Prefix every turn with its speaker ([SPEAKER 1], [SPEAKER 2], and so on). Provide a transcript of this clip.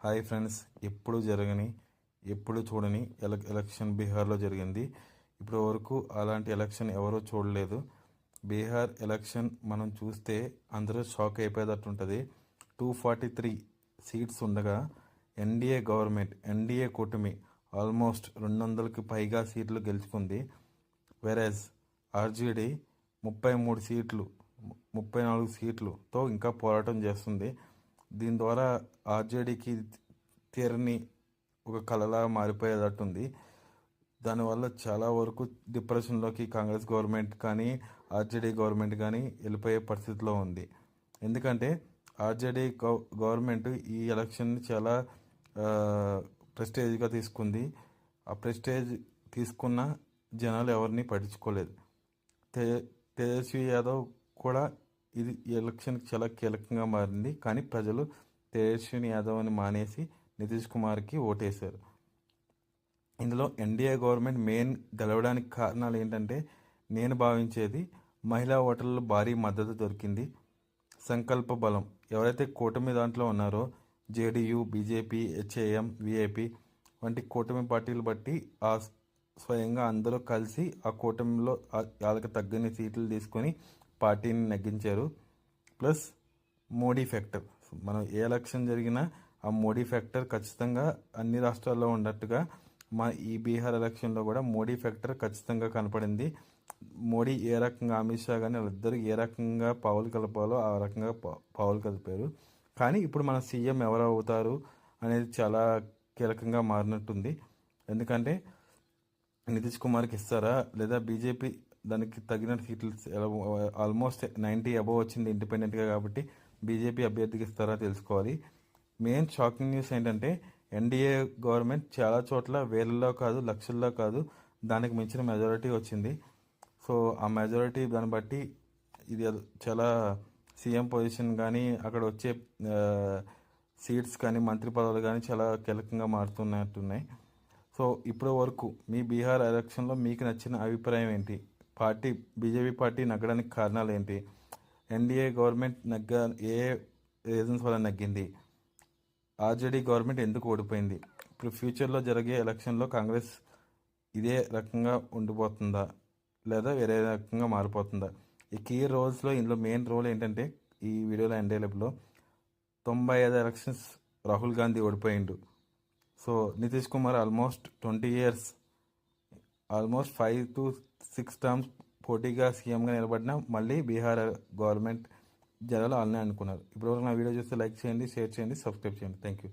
[SPEAKER 1] Hi friends, ఎప్పుడు చూడని election బీహార్లో జరిగింది. ఇప్పటి వరకు అలాంటి ఎలక్షన్ ఎవరూ చూడలేదు. బీహార్ ఎలక్షన్ మనం చూస్తే అందరూ షాక్ అయిపోయేటట్టుంటుంది. 243 సీట్స్ ఉండగా ఎన్డీఏ కూటమి ఆల్మోస్ట్ 200కి పైగా సీట్లు గెలుచుకుంది. వెరాజ్ ఆర్జేడీ 33 సీట్లు 34 సీట్లుతో ఇంకా పోరాటం చేస్తుంది. దీని ద్వారా ఆర్జేడీకి తీరని ఒక కళలా మారిపోయేటట్టుంది. దానివల్ల చాలా వరకు డిప్రెషన్లోకి కాంగ్రెస్ గవర్నమెంట్ కానీ ఆర్జేడీ గవర్నమెంట్ కానీ వెళ్ళిపోయే పరిస్థితిలో ఉంది. ఎందుకంటే ఆర్జేడీ గవర్నమెంట్ ఈ ఎలక్షన్ని చాలా ప్రెస్టేజ్గా తీసుకుంది. ఆ ప్రెస్టేజ్ తీసుకున్న జనాలు ఎవరిని పట్టించుకోలేదు. తేజస్వి యాదవ్ కూడా ఇది ఎలక్షన్కి చాలా కీలకంగా మారింది. కానీ ప్రజలు తేజస్విని యాదవ్ని మానేసి నితీష్ కుమార్కి ఓటేశారు. ఇందులో ఎన్డీఏ గవర్నమెంట్ మెయిన్ గెలవడానికి కారణాలు ఏంటంటే నేను భావించేది మహిళా ఓటర్లు భారీ మద్దతు దొరికింది. సంకల్ప బలం, ఎవరైతే కూటమి దాంట్లో ఉన్నారో జేడీయూ, బీజేపీ, హెచ్ఏఎం, విఐపి వంటి కూటమి పార్టీలు బట్టి ఆ స్వయంగా అందరూ కలిసి ఆ కూటమిలో వాళ్ళకి తగ్గని సీట్లు తీసుకొని పార్టీని నెగ్గించారు. ప్లస్ మోడీ ఫ్యాక్టర్, మనం ఏ ఎలక్షన్ జరిగినా ఆ మోడీ ఫ్యాక్టర్ ఖచ్చితంగా అన్ని రాష్ట్రాల్లో ఉన్నట్టుగా ఈ బీహార్ ఎలక్షన్లో కూడా మోడీ ఫ్యాక్టర్ ఖచ్చితంగా కనపడింది. మోడీ ఏ రకంగా, అమిత్ షా కానీ వాళ్ళిద్దరు ఏ రకంగా పావులు కలపాలో ఆ రకంగా పావులు కలిపారు. కానీ ఇప్పుడు మన సీఎం ఎవరు అవుతారు అనేది చాలా కీలకంగా మారినట్టుంది. ఎందుకంటే నితీష్ కుమార్కి ఇస్తారా లేదా బీజేపీ దానికి తగిన సీట్లు ఆల్మోస్ట్ 90 అబవ్ వచ్చింది ఇండిపెండెంట్గా, కాబట్టి బీజేపీ అభ్యర్థికి ఇస్తారా తెలుసుకోవాలి. మెయిన్ షాకింగ్ న్యూస్ ఏంటంటే ఎన్డీఏ గవర్నమెంట్ చాలా చోట్ల వేలల్లో కాదు, లక్షల్లో కాదు, దానికి మించిన మెజారిటీ వచ్చింది. సో ఆ మెజారిటీ దాన్ని బట్టి ఇది చాలా సీఎం పొజిషన్ కానీ అక్కడ వచ్చే సీట్స్ కానీ మంత్రి పదవులు కానీ చాలా కీలకంగా మారుతున్నట్టున్నాయి. సో ఇప్పటి వరకు మీ బీహార్ ఎలక్షన్లో మీకు నచ్చిన అభిప్రాయం ఏంటి? బీజేపీ పార్టీ నగ్గడానికి కారణాలు ఏంటి? ఎన్డీఏ గవర్నమెంట్ ఏ రీజన్స్ వల్ల నగ్గింది? ఆర్జేడీ గవర్నమెంట్ ఎందుకు ఓడిపోయింది? ఇప్పుడు ఫ్యూచర్లో జరిగే ఎలక్షన్లో కాంగ్రెస్ ఇదే రకంగా ఉండిపోతుందా లేదా వేరే రకంగా మారిపోతుందా? ఈ కీ రోల్స్లో ఇందులో మెయిన్ రోల్ ఏంటంటే ఈ వీడియోలో ఎన్డీఏలో 95 ఎలక్షన్స్ రాహుల్ గాంధీ ఓడిపోయిండు. So Nitish Kumar almost 20 years, almost 5 to 6 terms పోటీగా సీఎంగా నిలబడినా మళ్ళీ బీహార్ గవర్నమెంట్ జనాలు అలానే అనుకున్నారు. ఇప్పటివరకు నా వీడియో చూస్తే లైక్ చేయండి, షేర్ చేయండి, సబ్స్క్రైబ్ చేయండి. Thank you.